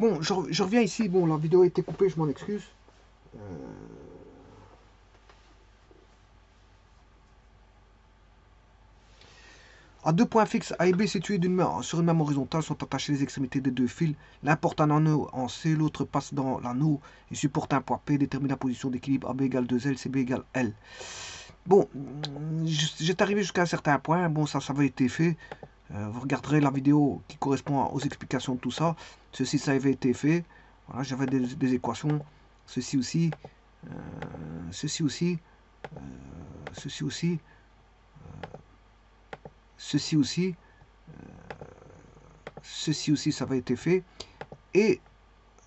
Bon, je reviens ici. Bon, la vidéo a été coupée, je m'en excuse. À deux points fixes A et B situés sur une même horizontale sont attachés les extrémités des deux fils. L'un porte un anneau en C, l'autre passe dans l'anneau et supporte un poids P, détermine la position d'équilibre AB égale 2L, CB égale L. Bon, j'étais arrivé jusqu'à un certain point. Bon, ça avait été fait. Vous regarderez la vidéo qui correspond aux explications de tout ça. Ceci, ça avait été fait. Voilà, j'avais des équations. Ceci aussi. Ceci aussi. Ceci aussi. Ceci aussi. Ceci aussi, ça avait été fait. Et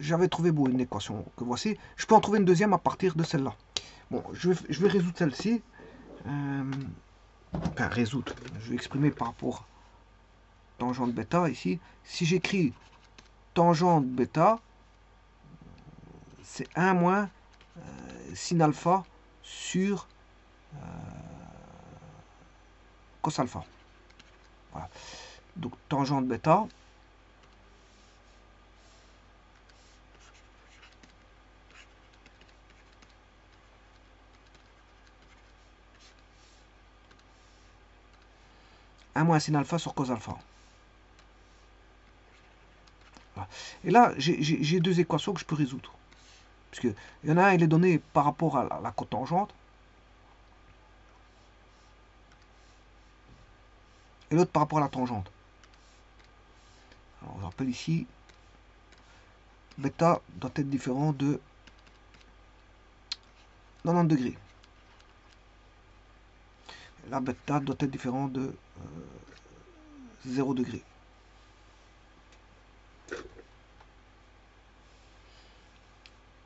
j'avais trouvé bon, une équation que voici. Je peux en trouver une deuxième à partir de celle-là. Bon, je vais résoudre celle-ci. Enfin, résoudre. Je vais exprimer par rapport à tangente bêta ici. Si j'écris tangente bêta, c'est 1 moins sin alpha sur cos alpha. Voilà. Donc tangente bêta. Un moins sin alpha sur cos alpha. Voilà. Et là, j'ai deux équations que je peux résoudre. Puisque il y en a un, il est donné par rapport à la cotangente. Et l'autre par rapport à la tangente. Alors, on rappelle ici, bêta doit être différent de 90 degrés. La bêta doit être différent de 0 degré.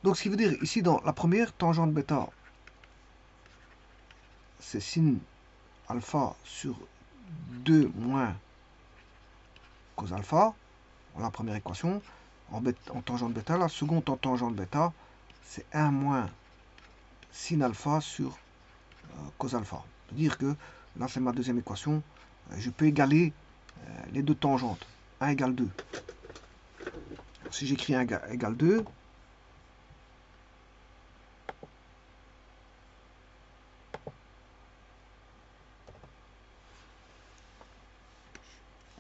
Donc ce qui veut dire ici dans la première, tangente bêta, c'est sin alpha sur 2 moins cos alpha, dans la première équation. En tangente bêta, la seconde en tangente bêta, c'est 1 moins sin alpha sur cos alpha. C'est-à-dire que là c'est ma deuxième équation, je peux égaler les deux tangentes. 1 égale 2. Si j'écris 1 égale 2,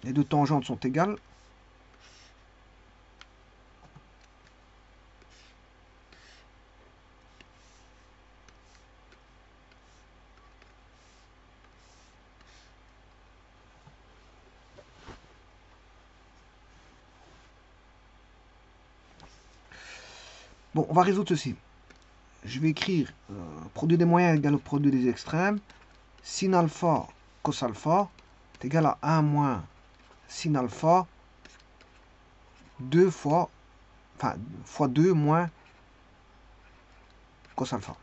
les deux tangentes sont égales. Bon, on va résoudre ceci. Je vais écrire produit des moyens égale au produit des extrêmes. Sin alpha cos alpha est égal à 1 moins sin alpha 2 fois, enfin, fois 2 moins cos alpha.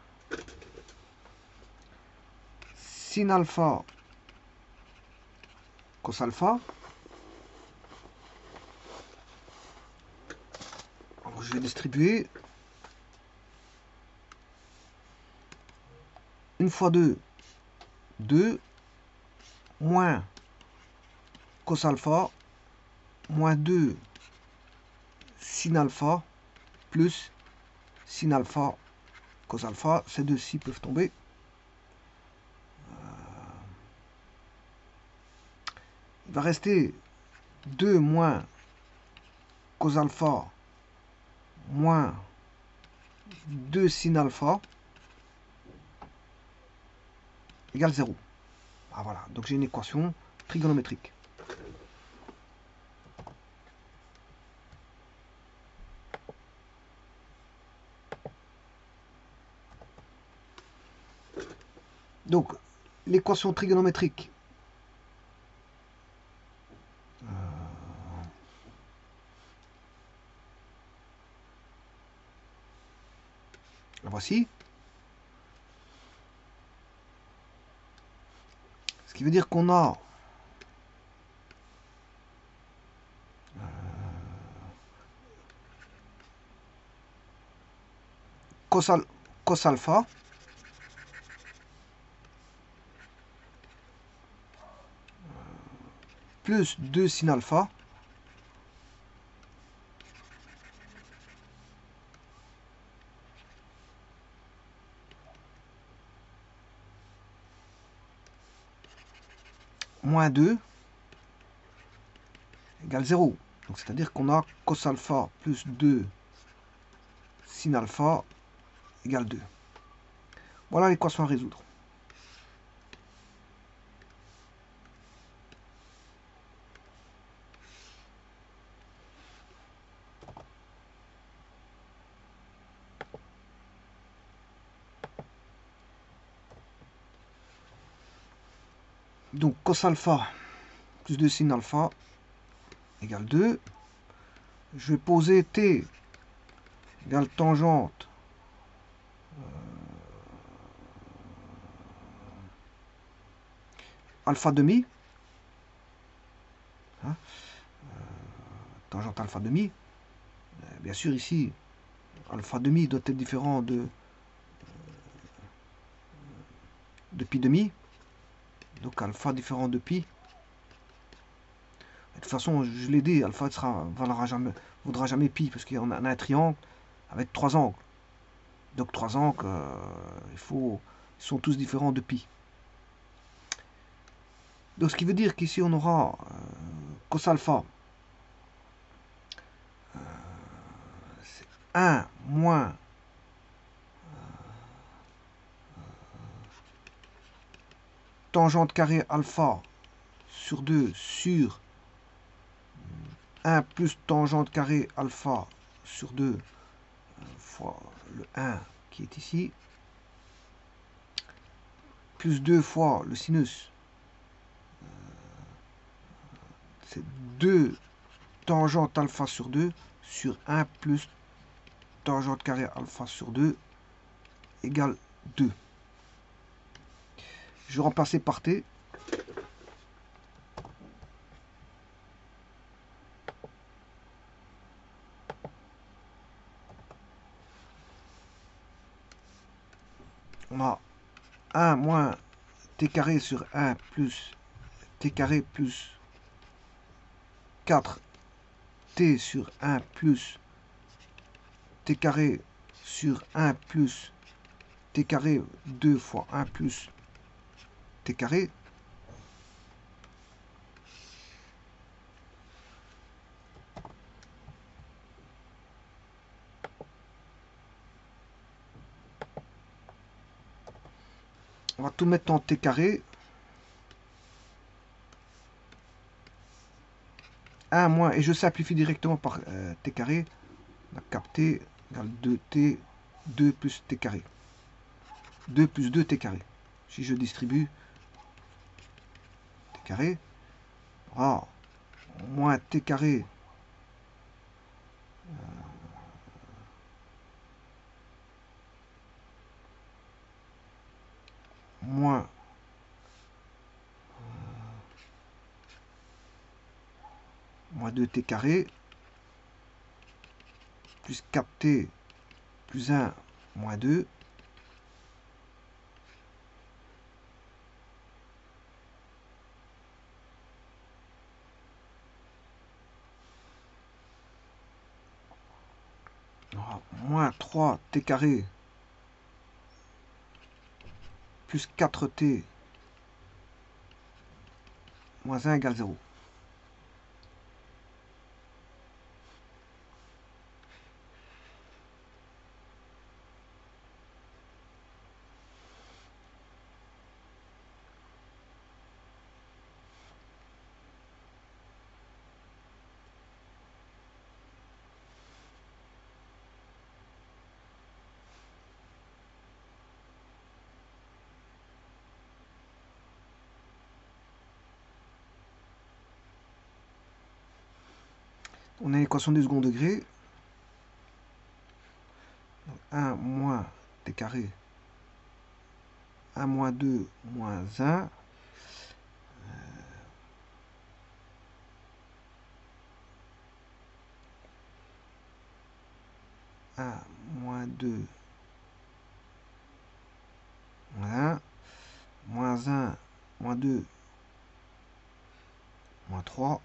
Sin alpha cos alpha. Alors, je vais distribuer. 1 fois 2, 2, moins cos alpha, moins 2 sin alpha, plus sin alpha cos alpha. Ces deux-ci peuvent tomber. Il va rester 2 moins cos alpha moins 2 sin alpha égale 0. Ah, voilà, donc j'ai une équation trigonométrique. Donc, l'équation trigonométrique, la voici. Ce qui veut dire qu'on a cos alpha plus 2 sin alpha moins 2 égale 0. Donc c'est-à-dire qu'on a cos alpha plus 2 sin alpha égale 2. Voilà l'équation à résoudre. Donc cos alpha plus 2 sin alpha égale 2. Je vais poser t égale tangente alpha demi. Hein, tangente alpha demi. Bien sûr ici, alpha demi doit être différent de pi demi. Donc alpha différent de pi. De toute façon, je l'ai dit, alpha ne vaudra jamais pi, parce qu'on a un triangle avec 3 angles. Donc 3 angles, ils sont tous différents de pi. Donc ce qui veut dire qu'ici on aura cos alpha, c'est 1 moins tangente carré alpha sur 2 sur 1 plus tangente carré alpha sur 2 fois le 1 qui est ici, plus 2 fois le sinus, c'est 2 tangente alpha sur 2 sur 1 plus tangente carré alpha sur 2 égale 2. Je vais remplacer par t. On a 1 moins t carré sur 1 plus t carré plus 4t sur 1 plus t carré sur 1 plus t carré 2 fois 1 plus t carré. On va tout mettre en t carré. 1 moins, et je simplifie directement par t carré. On a 4t égale 2t, 2 plus t carré. 2 plus 2 t carré. Si je distribue t carré, ah, moins t carré moins moins 2t carré plus 4t plus 1 moins 2 moins 3t carré plus 4t moins 1 égale 0. On a l'équation du second degré. 1 moins t carré, 1 moins 2 moins 1. 1 moins 2 moins 1. Moins 1 moins 2 moins 3.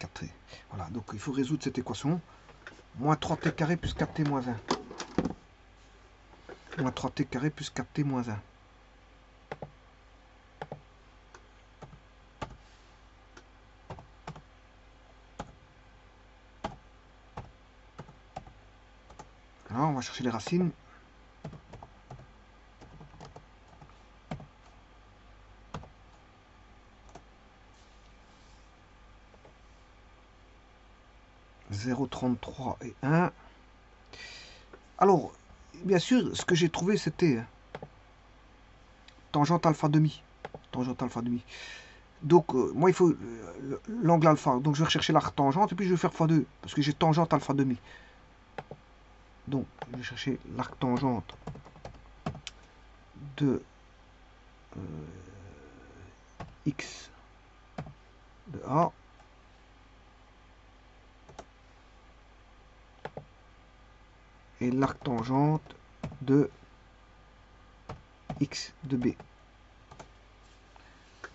4t. Voilà, donc il faut résoudre cette équation. Moins 3t carré plus 4t moins 1. Moins 3t carré plus 4t moins 1. va chercher les racines. « 0,33 et 1. Alors, bien sûr, ce que j'ai trouvé, c'était tangente alpha demi. Tangente alpha demi. Donc, moi, il faut l'angle alpha. Donc, je vais rechercher l'arc tangente et puis je vais faire x2 parce que j'ai tangente alpha demi. Donc, je vais chercher l'arc tangente de x de A. Et l'arc tangente de x de B.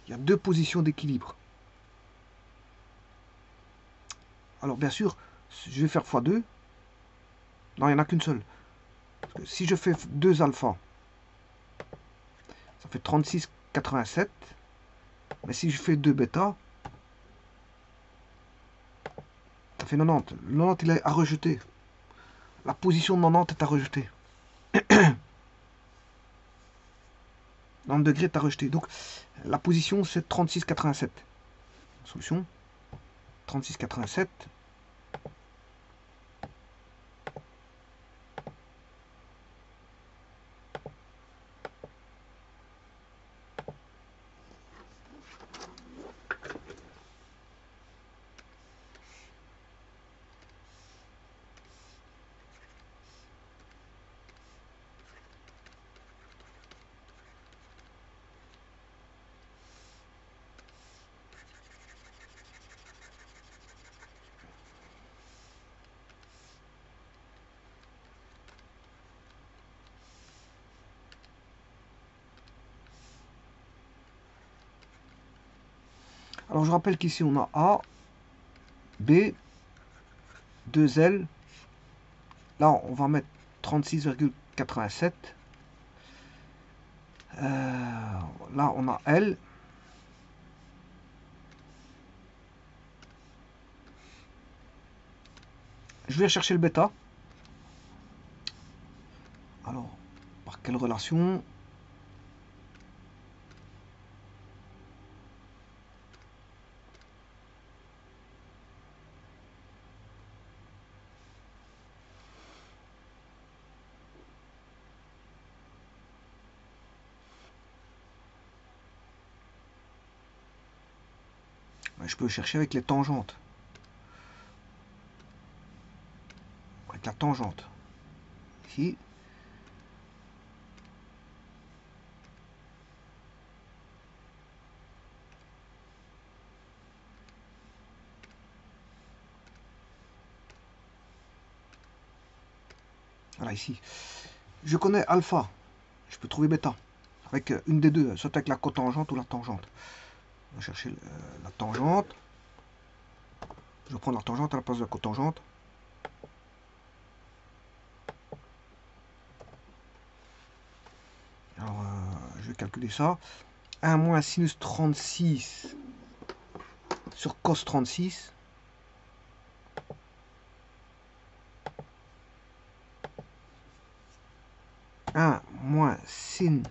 Il y a deux positions d'équilibre. Alors bien sûr, je vais faire x2. Non, il n'y en a qu'une seule. Parce que si je fais 2 alpha, ça fait 36,87. Mais si je fais 2 bêta, ça fait 90. 90, il est à rejeter. La position de 90 est à rejeter. 90 degrés est à rejeter. Donc, la position, c'est 36,87. Solution. 36,87. Alors, je rappelle qu'ici, on a A, B, 2L. Là, on va mettre 36,87. Là, on a L. Je vais chercher le bêta. Alors, par quelle relation? Je peux chercher avec les tangentes. Avec la tangente. Ici. Voilà, ici. Je connais alpha. Je peux trouver bêta. Avec une des deux, soit avec la cotangente ou la tangente. On va chercher la tangente. Je vais prendre la tangente à la place de la cotangente. Alors, je vais calculer ça. 1 moins sinus 36 sur cos 36. Moins sin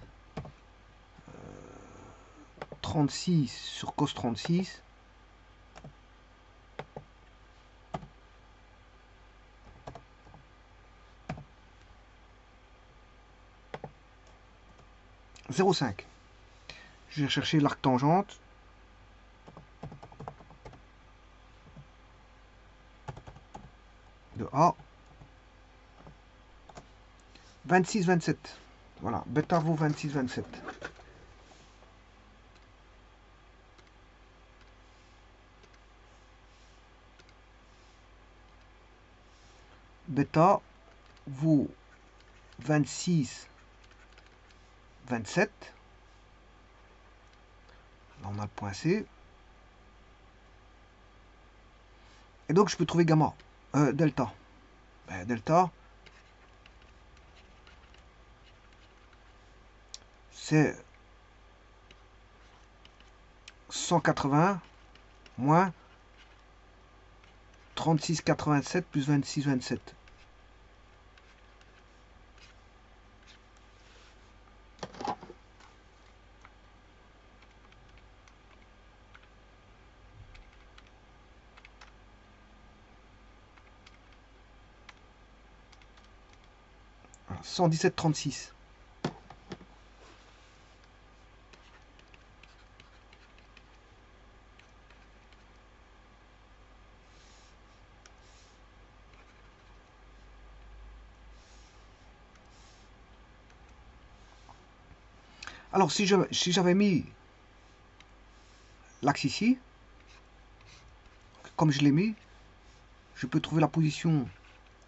36 sur cos 36. « 0,5. Je vais chercher l'arc tangente. De A. 26, 27. Voilà, bêta vaut 26, 27. Bêta vaut 26, 27. Là, on a le point C. Et donc, je peux trouver gamma, delta. Ben, delta, c'est 180 moins 36,87 plus 26,27. 117,36. Alors, si j'avais mis l'axe ici, comme je l'ai mis, je peux trouver la position.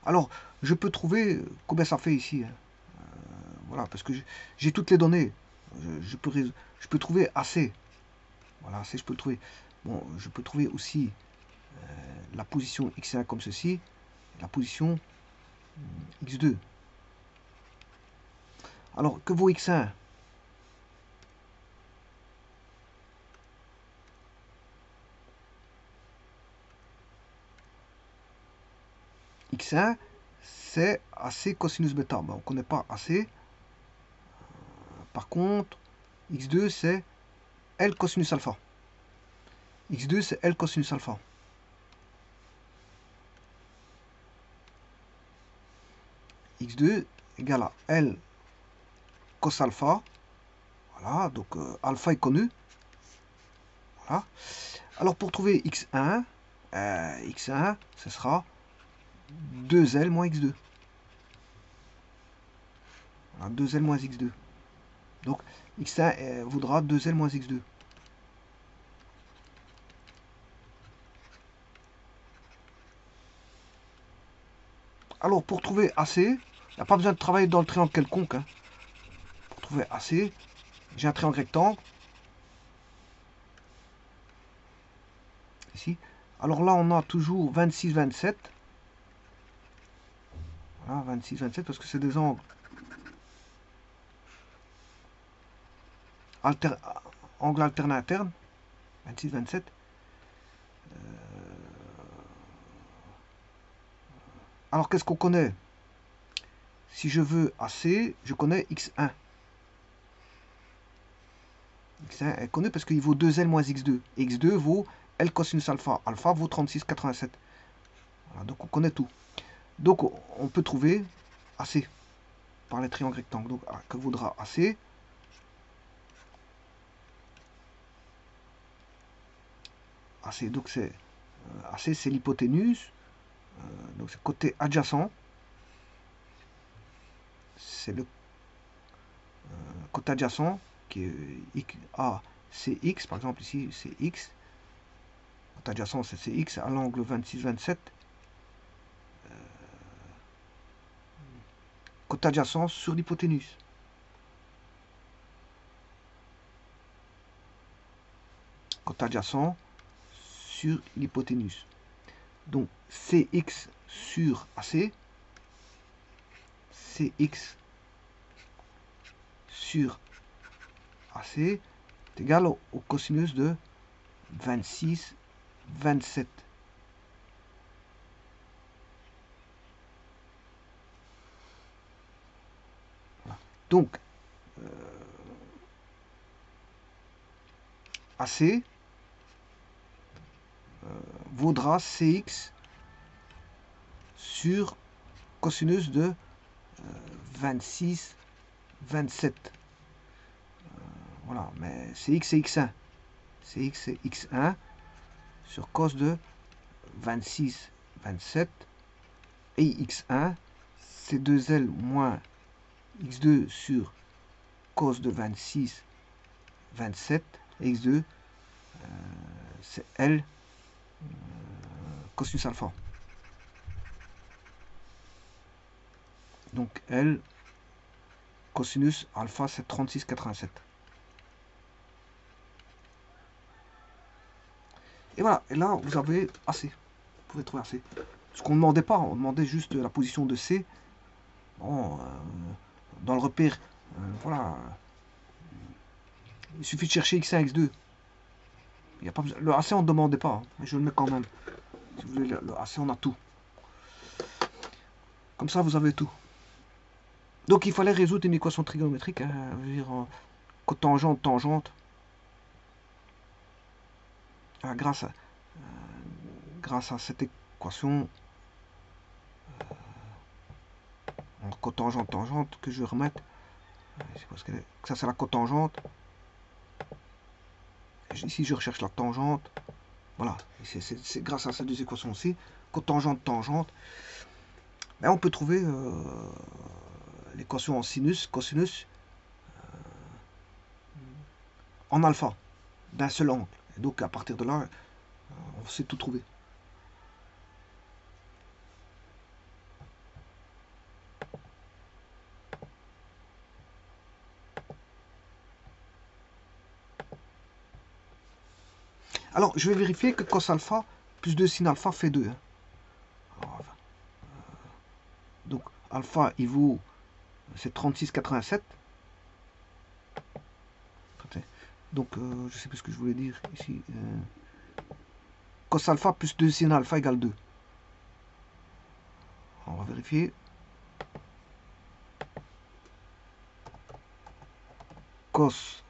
Alors, je peux trouver combien ça fait ici. Voilà, parce que j'ai toutes les données. Je peux trouver AC. Voilà, AC, je peux le trouver. Bon, je peux trouver aussi la position X1 comme ceci, la position X2. Alors, que vaut X1? X1, c'est AC cosinus bêta. Ben, on ne connaît pas AC. Par contre, X2, c'est L cosinus alpha. X2, c'est L cosinus alpha. X2 égale à L cos alpha. Voilà, donc alpha est connu. Voilà. Alors pour trouver X1, X1, ce sera 2L moins X2. Voilà, 2L moins X2. Donc X1 vaudra 2L moins X2. Alors pour trouver AC, il n'y a pas besoin de travailler dans le triangle quelconque. Hein. Pour trouver AC, j'ai un triangle rectangle. Ici. Alors là, on a toujours 26, 27. Voilà, 26, 27, parce que c'est des angles angle alterne interne. 26, 27. Alors qu'est-ce qu'on connaît? Si je veux AC, je connais X1. X1 est connu parce qu'il vaut 2L moins X2. X2 vaut L cosinus alpha. Alpha vaut 36,87. Voilà, donc on connaît tout. Donc on peut trouver AC par les triangles rectangles. Donc que vaudra AC? AC, donc c'est AC, c'est l'hypoténuse. Donc c'est côté adjacent. C'est le côté adjacent qui est A, c'est X, par exemple ici c'est X. Côté adjacent c'est X à l'angle 26-27. Côté adjacent sur l'hypoténuse. Côté adjacent sur l'hypoténuse. Donc CX sur AC, CX sur AC est égal au cosinus de 26, 27. Voilà. Donc, AC vaudra CX sur cosinus de 26, 27. Voilà, mais CX c'est X1. CX c'est X1 sur cos de 26, 27. Et X1, c'est 2L moins X2 sur cos de 26, 27. Et X2, c'est L cosinus alpha. Donc L cosinus alpha, c'est 36,87. Et voilà, et là vous avez AC. Vous pouvez trouver AC. Ce qu'on ne demandait pas, on demandait juste la position de C. Bon, dans le repère, voilà. Il suffit de chercher X1, X2. Il y a pas besoin, le AC on ne demandait pas, hein, mais je le mets quand même. Si vous voulez, le AC on a tout. Comme ça vous avez tout. Donc il fallait résoudre une équation trigonométrique, hein, dire, cotangente, tangente. Grâce à cette équation, en cotangente, tangente, que je vais remettre. Parce que ça, c'est la cotangente. Ici, je recherche la tangente. Voilà, c'est grâce à ces deux équations-ci, cotangente, tangente, ben, on peut trouver l'équation en sinus, cosinus, en alpha, d'un seul angle. Et donc, à partir de là, on sait tout trouver. Alors, je vais vérifier que cos alpha plus 2 sin alpha fait 2. Hein. Alors, donc, alpha, il vaut, c'est 36,87. Donc, je ne sais plus ce que je voulais dire ici. Cos alpha plus 2 sin alpha égale 2. On va vérifier. Cos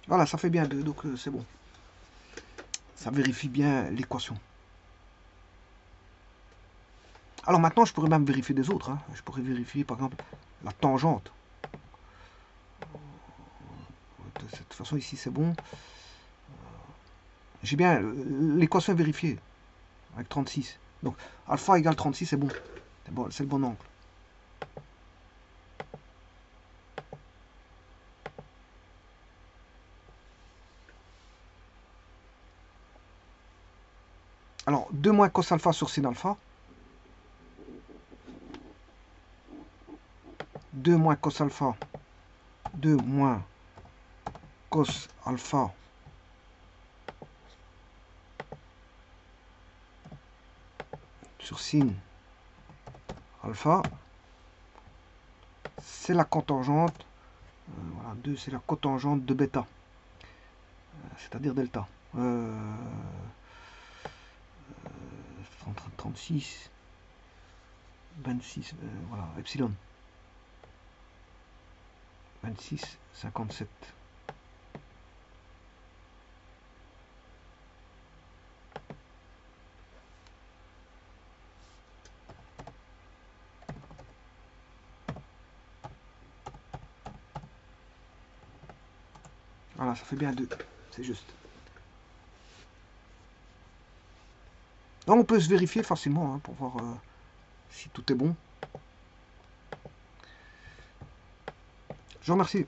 voilà, ça fait bien 2, donc c'est bon. Ça vérifie bien l'équation. Alors maintenant, je pourrais même vérifier des autres. Hein. Je pourrais vérifier, par exemple, la tangente. De cette façon, ici, c'est bon. J'ai bien l'équation vérifiée, avec 36. Donc, alpha égale 36, c'est bon. C'est le bon angle. Alors, 2 moins cos alpha sur sin alpha. 2 moins cos alpha. 2 moins cos alpha sur sin alpha. C'est la cotangente. Voilà, 2, c'est la cotangente de bêta. C'est-à-dire delta. 36, 26, voilà, epsilon. 26, 57. Voilà, ça fait bien 2. C'est juste. Donc on peut se vérifier facilement hein, pour voir si tout est bon. Je vous remercie.